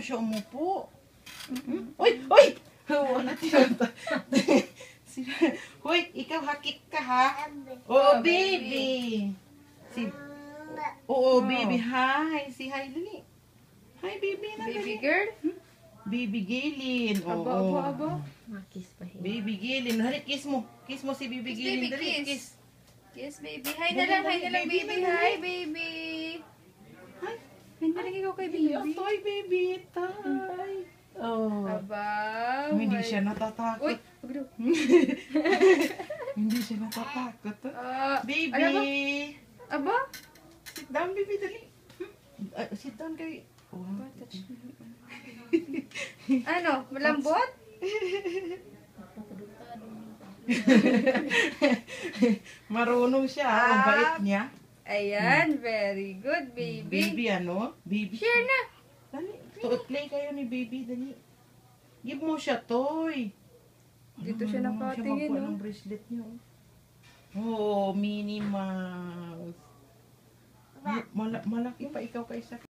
siya umupo. Uy! Uy! Wala tinata. Hoy, ikaw hakik ka ha? Oo, baby. Oo, baby. Hi. Si hi dali. Hi, baby na Baby dali. girl? Baby Gaylin. Abo. Makis pa hin. Baby Gaylin. Hali, kiss mo. Kiss mo si baby Kiss, Gaylin. baby, Dali, kiss. kiss. Yes, baby. Hi na lang, Dali, baby. dali. Hi, baby. Hi. Hi na lang ikaw kay baby. Toy, baby. Toy. Oh. Aba. Hindi siya natatakot. Uy, wag daw. Hindi siya natatakot. Baby. Ano ba? Aba? Sit down, baby. Dali. Sit down kay... Oh. Ano? Malambot? Marunong siya. Ang bait niya. Ayan, very good, baby. Baby ano? Baby. Share na. Dali. Play kayo ni baby. Dali. Give mo siya toy. Dito siya nakatingin, Siya no? ng bracelet niyo. Oh, Minnie Mouse. Malaki pa ikaw kaysa